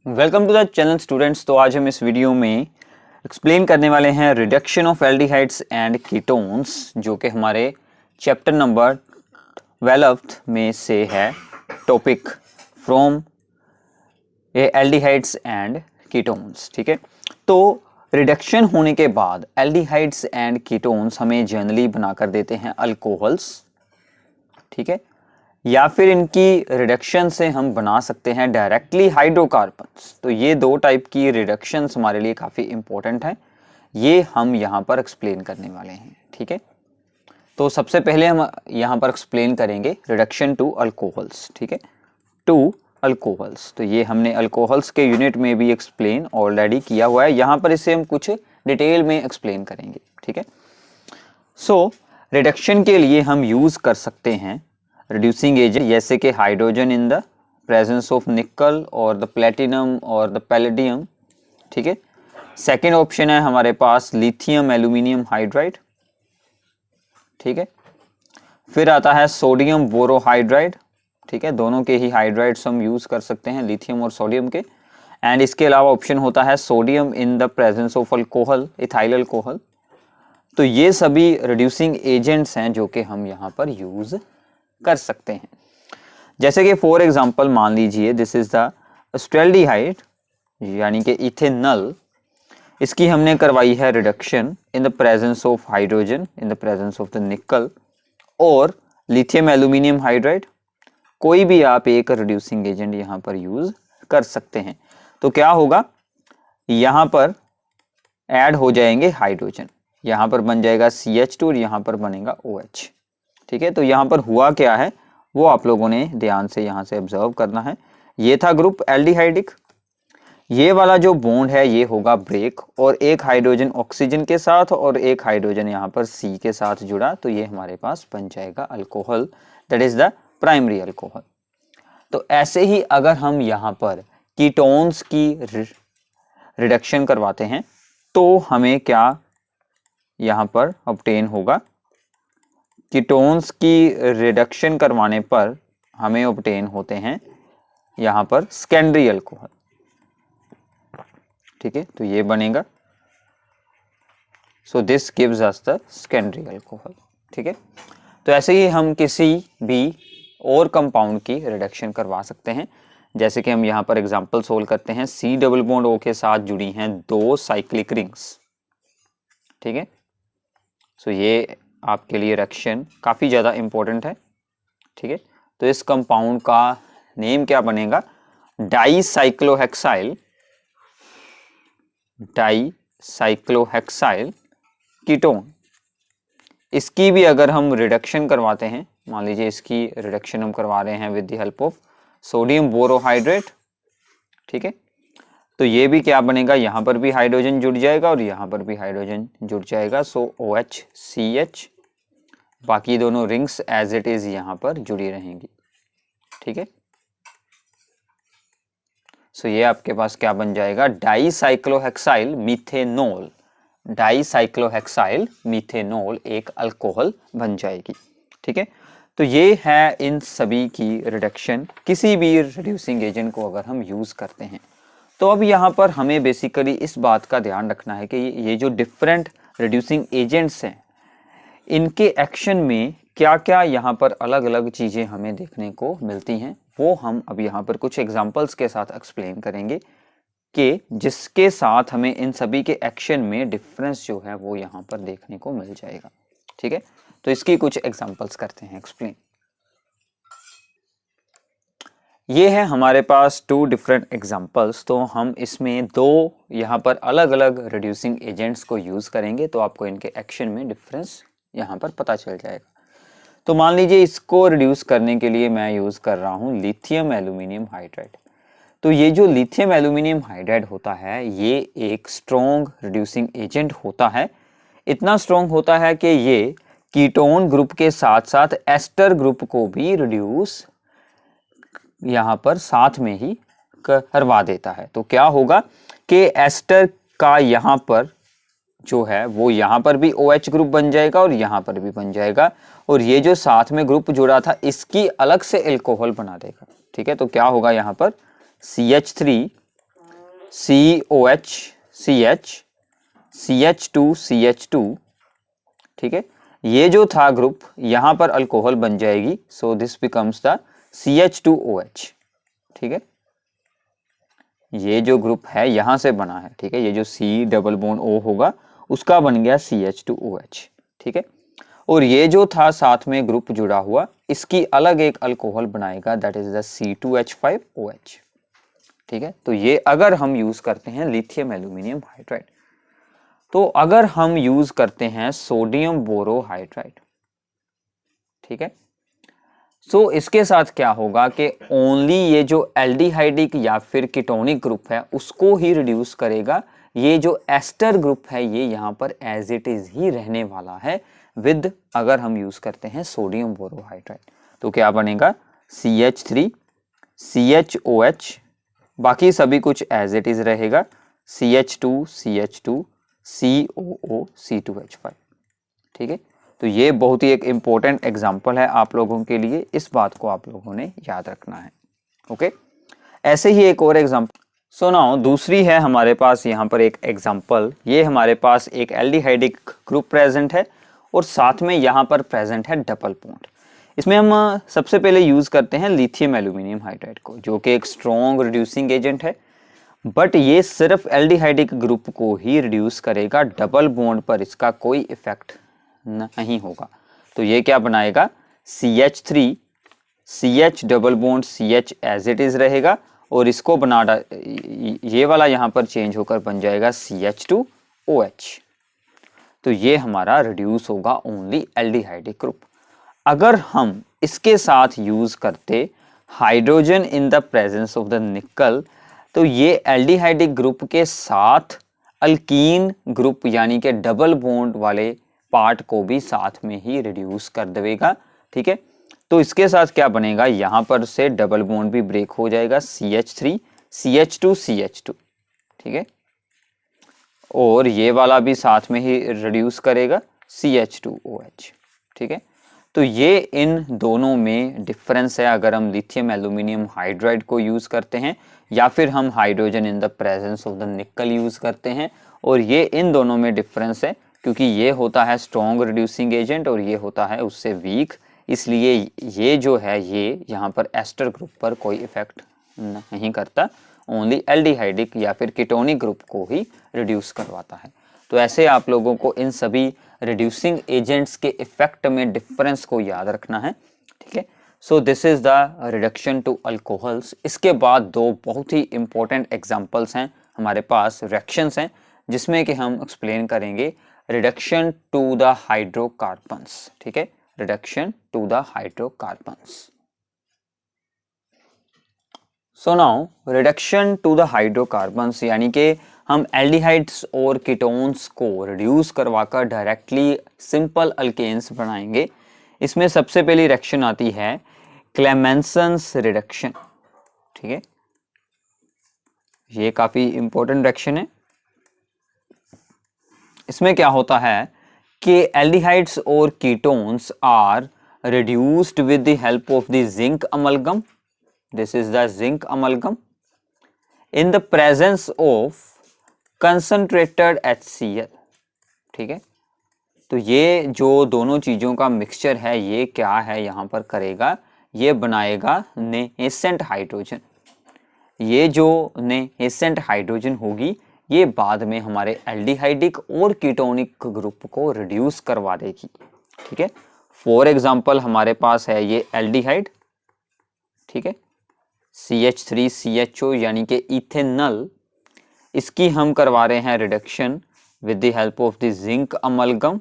Welcome to the channel students. तो आज हम इस वीडियो में एक्सप्लेन करने वाले हैं reduction of aldehydes and ketones, जो कि हमारे चैप्टर नंबर 12 में से है topic from aldehydes and ketones. ठीक है, तो रिडक्शन होने के बाद एल्डिहाइड्स एंड कीटोन्स हमें जनरली बनाकर देते हैं अल्कोहल्स। ठीक है, या फिर इनकी रिडक्शन से हम बना सकते हैं डायरेक्टली हाइड्रोकार्बन्स। तो ये दो टाइप की रिडक्शंस हमारे लिए काफ़ी इंपॉर्टेंट हैं, ये हम यहाँ पर एक्सप्लेन करने वाले हैं। ठीक है, तो सबसे पहले हम यहाँ पर एक्सप्लेन करेंगे रिडक्शन टू अल्कोहल्स। ठीक है, टू अल्कोहल्स, तो ये हमने अल्कोहल्स के यूनिट में भी एक्सप्लेन ऑलरेडी किया हुआ है, यहाँ पर इसे हम कुछ डिटेल में एक्सप्लेन करेंगे। ठीक है, सो रिडक्शन के लिए हम यूज़ कर सकते हैं रिड्यूसिंग एजेंट जैसे कि hydrogen in the presence of निकल और द प्लेटिनम और द पैलेडियम। ठीक है, सेकेंड ऑप्शन है हमारे पास लिथियम एल्यूमिनियम हाइड्राइड। ठीक है, फिर आता है सोडियम बोरोहाइड्राइड। ठीक है, दोनों के ही हाइड्राइड्स हम यूज कर सकते हैं, लिथियम और सोडियम के। एंड इसके अलावा ऑप्शन होता है sodium in the presence of alcohol, ethyl alcohol. तो ये सभी रिड्यूसिंग एजेंट्स हैं जो कि हम यहाँ पर यूज कर सकते हैं। जैसे कि फॉर एग्जांपल मान लीजिए दिस इज द एस्टल्डिहाइड यानी कि इथेनॉल, इसकी हमने करवाई है reduction in the presence of hydrogen in the presence of the निकल और लिथियम एल्यूमिनियम हाइड्राइड। कोई भी आप एक रिड्यूसिंग एजेंट यहाँ पर यूज कर सकते हैं। तो क्या होगा, यहाँ पर ऐड हो जाएंगे हाइड्रोजन, यहाँ पर बन जाएगा CH2 और यहाँ पर बनेगा OH। ठीक है, तो यहाँ पर हुआ क्या है वो आप लोगों ने ध्यान से यहाँ से ऑब्जर्व करना है। ये था ग्रुप एल्डिहाइडिक, ये वाला जो बॉन्ड है ये होगा ब्रेक और एक हाइड्रोजन ऑक्सीजन के साथ और एक हाइड्रोजन यहाँ पर C के साथ जुड़ा, तो ये हमारे पास बन जाएगा alcohol, that is the primary alcohol. तो ऐसे ही अगर हम यहाँ पर कीटोन्स की रिडक्शन करवाते हैं तो हमें क्या यहाँ पर ऑब्टेन होगा, कीटोन्स की रिडक्शन करवाने पर हमें ऑब्टेन होते हैं यहाँ पर सेकेंडरी अल्कोहल। ठीक है, तो ये बनेगा, so this gives us the secondary alcohol. ठीक है, तो ऐसे ही हम किसी भी और कंपाउंड की रिडक्शन करवा सकते हैं। जैसे कि हम यहाँ पर एग्जांपल सोल्व करते हैं, C डबल बॉन्ड O के साथ जुड़ी हैं दो साइक्लिक रिंग्स। ठीक है, सो ये आपके लिए रिएक्शन काफ़ी ज़्यादा इंपॉर्टेंट है। ठीक है, तो इस कंपाउंड का नेम क्या बनेगा, डाईसाइक्लोहेक्साइल कीटोन। इसकी भी अगर हम रिडक्शन करवाते हैं, मान लीजिए इसकी रिडक्शन हम करवा रहे हैं with the help of sodium borohydrate. ठीक है, तो ये भी क्या बनेगा, यहाँ पर भी हाइड्रोजन जुड़ जाएगा और यहाँ पर भी हाइड्रोजन जुड़ जाएगा, सो OH CH, बाकी दोनों रिंग्स एज इट इज यहाँ पर जुड़ी रहेंगी। ठीक है, सो ये आपके पास क्या बन जाएगा, डाईसाइक्लोहेक्साइल मीथेनॉल। डाईसाइक्लोहेक्साइल मीथेनॉल एक अल्कोहल बन जाएगी। ठीक है, तो ये है इन सभी की रिडक्शन किसी भी रिड्यूसिंग एजेंट को अगर हम यूज करते हैं। तो अब यहाँ पर हमें बेसिकली इस बात का ध्यान रखना है कि ये जो डिफरेंट रिड्यूसिंग एजेंट्स हैं इनके एक्शन में क्या क्या यहाँ पर अलग अलग चीज़ें हमें देखने को मिलती हैं, वो हम अब यहाँ पर कुछ एग्जांपल्स के साथ एक्सप्लेन करेंगे कि जिसके साथ हमें इन सभी के एक्शन में डिफरेंस जो है वो यहाँ पर देखने को मिल जाएगा। ठीक है, तो इसकी कुछ एग्जांपल्स करते हैं एक्सप्लेन। ये है हमारे पास टू डिफरेंट एग्जांपल्स, तो हम इसमें दो यहाँ पर अलग अलग रिड्यूसिंग एजेंट्स को यूज़ करेंगे, तो आपको इनके एक्शन में डिफरेंस यहाँ पर पता चल जाएगा। तो मान लीजिए इसको रिड्यूस करने के लिए मैं यूज़ कर रहा हूँ लिथियम एल्यूमिनियम हाइड्राइड। तो ये जो लिथियम एल्यूमिनियम हाइड्राइड होता है ये एक स्ट्रॉन्ग रिड्यूसिंग एजेंट होता है। इतना स्ट्रॉन्ग होता है कि ये कीटोन ग्रुप के साथ साथ एस्टर ग्रुप को भी रिड्यूस यहाँ पर साथ में ही करवा देता है। तो क्या होगा कि एस्टर का यहाँ पर जो है वो यहाँ पर भी OH ग्रुप बन जाएगा और यहाँ पर भी बन जाएगा, और ये जो साथ में ग्रुप जुड़ा था इसकी अलग से अल्कोहल बना देगा। ठीक है, तो क्या होगा यहाँ पर CH3 COH CH CH2 CH2, ठीक है, ये जो था ग्रुप यहां पर अल्कोहल बन जाएगी, so this becomes the CH2OH, ठीक है, ये जो ग्रुप है यहां से बना है, ठीक है, ये जो C डबल बॉन्ड O होगा उसका बन गया CH2OH, ठीक है, और ये जो था साथ में ग्रुप जुड़ा हुआ इसकी अलग एक अल्कोहल बनाएगा, दैट इज द C2H5OH, ठीक है। तो ये अगर हम यूज करते हैं लिथियम एल्यूमिनियम हाइड्राइड, तो अगर हम यूज करते हैं सोडियम बोरोहाइड्राइड, ठीक है, सो इसके साथ क्या होगा कि ओनली ये जो एल्डिहाइडिक या फिर कीटोनिक ग्रुप है उसको ही रिड्यूस करेगा, ये जो एस्टर ग्रुप है ये यहाँ पर एज इट इज ही रहने वाला है विद, अगर हम यूज करते हैं सोडियम बोरोहाइड्राइड, तो क्या बनेगा CH3 CHOH, बाकी सभी कुछ एज इट इज रहेगा, CH2 CH2 COO C2H5, ठीक है। तो ये बहुत ही एक इंपॉर्टेंट एग्जांपल है आप लोगों के लिए, इस बात को आप लोगों ने याद रखना है, ओके। ऐसे ही एक और एग्जांपल, सो नाउ दूसरी है हमारे पास यहाँ पर एक एग्जांपल, ये हमारे पास एक एल्डिहाइडिक ग्रुप प्रेजेंट है और साथ में यहाँ पर प्रेजेंट है डबल बॉन्ड। इसमें हम सबसे पहले यूज करते हैं लिथियम एल्यूमिनियम हाइड्राइड को, जो कि एक स्ट्रॉन्ग रिड्यूसिंग एजेंट है, बट ये सिर्फ एल्डिहाइडिक ग्रुप को ही रिड्यूस करेगा, डबल बॉन्ड पर इसका कोई इफेक्ट नहीं होगा। तो ये क्या बनाएगा CH3 CH double bond CH as it is रहेगा और इसको बना ये वाला यहाँ पर चेंज होकर बन जाएगा CH2OH। तो ये हमारा रिड्यूस होगा ओनली एल्डिहाइडिक ग्रुप। अगर हम इसके साथ यूज करते hydrogen in the presence of the निकल, तो ये एल्डिहाइडिक ग्रुप के साथ अल्कीन ग्रुप यानी कि डबल बॉन्ड वाले पार्ट को भी साथ में ही रिड्यूस कर देगा, ठीक है। तो इसके साथ क्या बनेगा, यहां पर से डबल बॉन्ड भी ब्रेक हो जाएगा, CH3 CH2 CH2, ठीक है, और ये वाला भी साथ में ही रिड्यूस करेगा CH2OH, ठीक है। तो ये इन दोनों में डिफरेंस है अगर हम लिथियम एल्यूमिनियम हाइड्राइड को यूज करते हैं या फिर हम hydrogen in the presence of the निकल यूज करते हैं, और ये इन दोनों में डिफरेंस है क्योंकि ये होता है स्ट्रॉन्ग रिड्यूसिंग एजेंट और ये होता है उससे वीक, इसलिए ये जो है ये यहाँ पर एस्टर ग्रुप पर कोई इफेक्ट नहीं करता, ओनली एल्डिहाइडिक या फिर कीटोनिक ग्रुप को ही रिड्यूस करवाता है। तो ऐसे आप लोगों को इन सभी रिड्यूसिंग एजेंट्स के इफेक्ट में डिफरेंस को याद रखना है, ठीक है। So this is the reduction to alcohols. इसके बाद दो बहुत ही इंपॉर्टेंट एग्जांपल्स हैं हमारे पास, रिएक्शंस हैं, जिसमें कि हम एक्सप्लेन करेंगे रिडक्शन टू द हाइड्रोकार्बन्स, ठीक है, reduction to the hydrocarbons. So now reduction to the hydrocarbons यानी कि हम एल्डिहाइड्स और कीटोन्स को रिड्यूस करवाकर डायरेक्टली सिंपल अल्केन्स बनाएंगे। इसमें सबसे पहली रिएक्शन आती है क्लेमेंसन्स रिडक्शन, ठीक है, ये काफी इंपॉर्टेंट रिएक्शन है। इसमें क्या होता है कि एल्डिहाइड्स और ketones are reduced with the help of the zinc amalgam, this is the zinc amalgam, in the presence of concentrated HCl, ठीक है। तो ये जो दोनों चीजों का मिक्सचर है ये क्या है यहाँ पर करेगा, ये बनाएगा नेसेंट हाइड्रोजन। ये जो नेसेंट हाइड्रोजन होगी ये बाद में हमारे एल्डिहाइडिक और कीटोनिक ग्रुप को रिड्यूस करवा देगी, ठीक है। फॉर एग्जांपल हमारे पास है ये एल्डिहाइड, ठीक है, CH3CHO यानी कि इथेनॉल, इसकी हम करवा रहे हैं reduction with the help of the zinc amalgam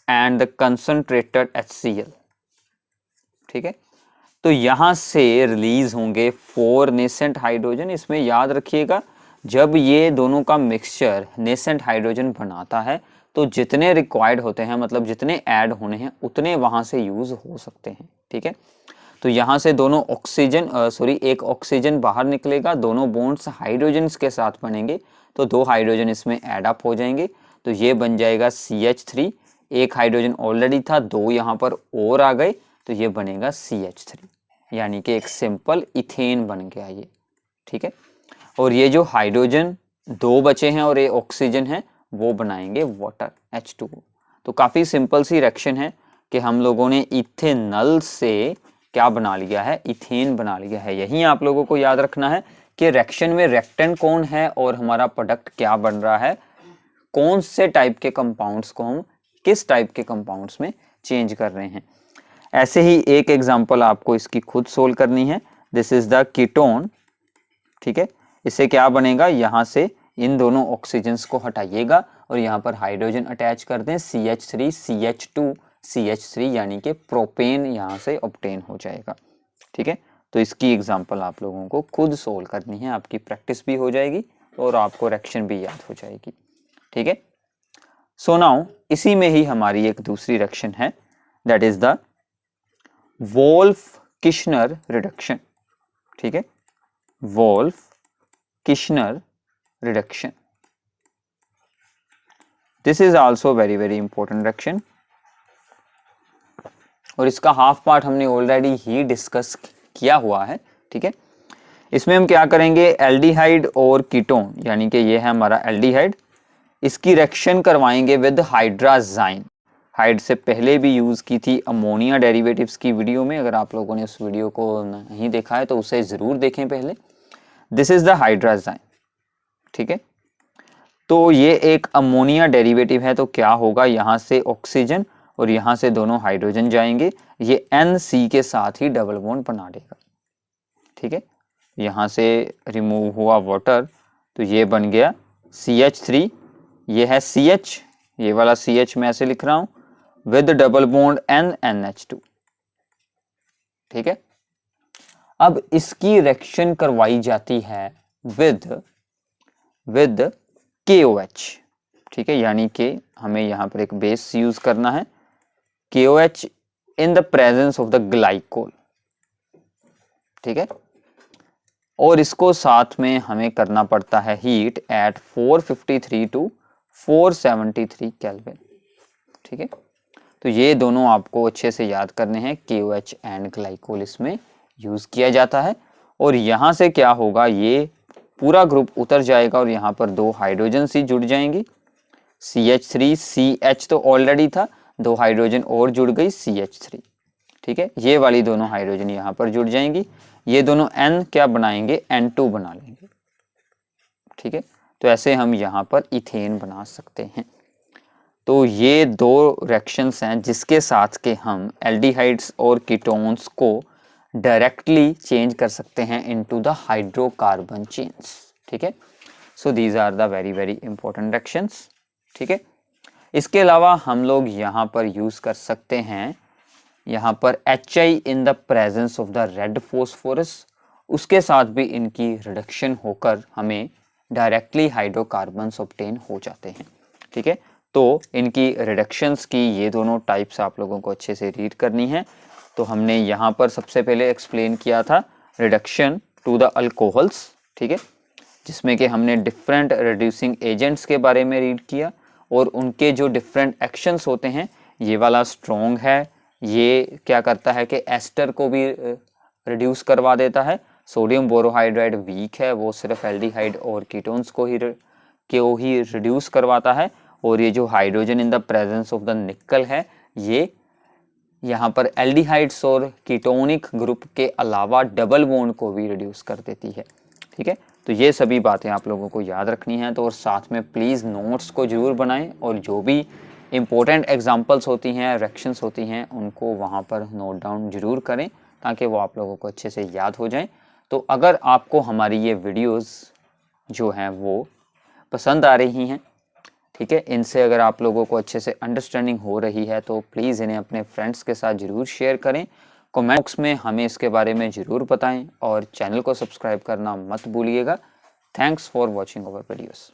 and the concentrated HCl, ठीक है। तो यहां से रिलीज होंगे 4 नेसेंट हाइड्रोजन। इसमें याद रखिएगा जब ये दोनों का मिक्सचर नेसेंट हाइड्रोजन बनाता है तो जितने रिक्वायर्ड होते हैं, मतलब जितने ऐड होने हैं उतने वहां से यूज हो सकते हैं, ठीक है। तो यहाँ से दोनों ऑक्सीजन एक ऑक्सीजन बाहर निकलेगा, दोनों बॉन्ड्स हाइड्रोजन के साथ बनेंगे, तो 2 हाइड्रोजन इसमें ऐड अप हो जाएंगे, तो ये बन जाएगा CH3, एक हाइड्रोजन ऑलरेडी था, 2 यहाँ पर और आ गए, तो ये बनेगा CH3, यानी कि एक सिंपल इथेन बन गया ये, ठीक है। और ये जो हाइड्रोजन 2 बचे हैं और ये ऑक्सीजन है वो बनाएंगे वाटर H2O। तो काफ़ी सिंपल सी रिएक्शन है कि हम लोगों ने इथेनॉल से क्या बना लिया है, इथेन बना लिया है। यही आप लोगों को याद रखना है कि रिएक्शन में रिएक्टेंट कौन है और हमारा प्रोडक्ट क्या बन रहा है, कौन से टाइप के कंपाउंड्स को हम किस टाइप के कंपाउंड्स में चेंज कर रहे हैं। ऐसे ही एक एग्जांपल आपको इसकी खुद सोल्व करनी है। दिस इज द कीटोन, ठीक है। इससे क्या बनेगा, यहां से इन दोनों ऑक्सीजन्स को हटाइएगा और यहाँ पर हाइड्रोजन अटैच कर दें, CH3 CH2 CH3 यानी कि प्रोपेन यहाँ से ऑब्टेन हो जाएगा, ठीक है। तो इसकी एग्जांपल आप लोगों को खुद सोल्व करनी है, आपकी प्रैक्टिस भी हो जाएगी और आपको रिएक्शन भी याद हो जाएगी, ठीक है। सो नाउ इसी में ही हमारी एक दूसरी रिएक्शन है, that is the Wolff-Kishner reduction, ठीक है। Wolff-Kishner reduction, this is also very very important reaction और इसका हाफ पार्ट हमने ऑलरेडी ही डिस्कस किया हुआ है, ठीक है। इसमें हम क्या करेंगे, एल्डिहाइड और कीटोन यानी कि ये है हमारा एल्डिहाइड, इसकी रिएक्शन करवाएंगे विद हाइड्राजाइन। हाइड से पहले भी यूज की थी अमोनिया डेरिवेटिव्स की वीडियो में, अगर आप लोगों ने उस वीडियो को नहीं देखा है तो उसे जरूर देखें पहले। दिस इज द हाइड्राजाइन, ठीक है। तो ये एक अमोनिया डेरिवेटिव है, तो क्या होगा, यहां से ऑक्सीजन और यहां से दोनों हाइड्रोजन जाएंगे, ये NC के साथ ही डबल बॉन्ड बना देगा, ठीक है। यहां से रिमूव हुआ वाटर तो ये बन गया CH3, ये है CH, ये वाला CH मैं ऐसे लिख रहा हूं विद डबल बॉन्ड NH2, ठीक है। अब इसकी रिएक्शन करवाई जाती है विद KOH, ठीक है, यानी कि हमें यहां पर एक बेस यूज करना है, KOH in the presence of the glycol, ठीक है। और इसको साथ में हमें करना पड़ता है हीट एट 453 टू 473 केल्विन, ठीक है। तो ये दोनों आपको अच्छे से याद करने हैं, KOH एंड ग्लाइकोल इसमें यूज किया जाता है। और यहां से क्या होगा, ये पूरा ग्रुप उतर जाएगा और यहाँ पर 2 हाइड्रोजन सी जुड़ जाएंगी, CH3 CH तो ऑलरेडी था, 2 हाइड्रोजन और जुड़ गई CH3, ठीक है। ये वाली दोनों हाइड्रोजन यहाँ पर जुड़ जाएंगी, ये दोनों N क्या बनाएंगे, N2 बना लेंगे, ठीक है। तो ऐसे हम यहाँ पर इथेन बना सकते हैं। तो ये 2 रिएक्शंस हैं जिसके साथ के हम एल्डिहाइड्स और कीटोन्स को डायरेक्टली चेंज कर सकते हैं इनटू द हाइड्रोकार्बन चेन्स, ठीक है। So these are the very very important reactions, ठीक है। इसके अलावा हम लोग यहाँ पर यूज कर सकते हैं, यहाँ पर HI in the presence of the red phosphorus, उसके साथ भी इनकी रिडक्शन होकर हमें डायरेक्टली हाइड्रोकार्बन्स ऑब्टेन हो जाते हैं, ठीक है। तो इनकी रिडक्शंस की ये दोनों टाइप्स आप लोगों को अच्छे से रीड करनी है। तो हमने यहाँ पर सबसे पहले एक्सप्लेन किया था रिडक्शन टू द अल्कोहल्स, ठीक है, जिसमें कि हमने डिफरेंट रिड्यूसिंग एजेंट्स के बारे में रीड किया और उनके जो डिफरेंट एक्शंस होते हैं। ये वाला स्ट्रॉन्ग है, ये क्या करता है कि एस्टर को भी रिड्यूस करवा देता है, सोडियम बोरोहाइड्राइड वीक है, वो सिर्फ एल्डिहाइड और कीटोन्स को ही रिड्यूस करवाता है। और ये जो hydrogen in the presence of the निकल है, ये यहाँ पर एल्डिहाइड्स और कीटोनिक ग्रुप के अलावा डबल बॉन्ड को भी रिड्यूस कर देती है, ठीक है। तो ये सभी बातें आप लोगों को याद रखनी है। तो और साथ में प्लीज़ नोट्स को जरूर बनाएं और जो भी इम्पोर्टेंट एग्जांपल्स होती हैं, रिएक्शंस होती हैं, उनको वहाँ पर नोट डाउन जरूर करें ताकि वो आप लोगों को अच्छे से याद हो जाएं। तो अगर आपको हमारी ये वीडियोस जो हैं वो पसंद आ रही हैं, ठीक है, इनसे अगर आप लोगों को अच्छे से अंडरस्टैंडिंग हो रही है तो प्लीज़ इन्हें अपने फ्रेंड्स के साथ ज़रूर शेयर करें, कमेंट बॉक्स में हमें इसके बारे में ज़रूर बताएं और चैनल को सब्सक्राइब करना मत भूलिएगा। Thanks for watching our videos.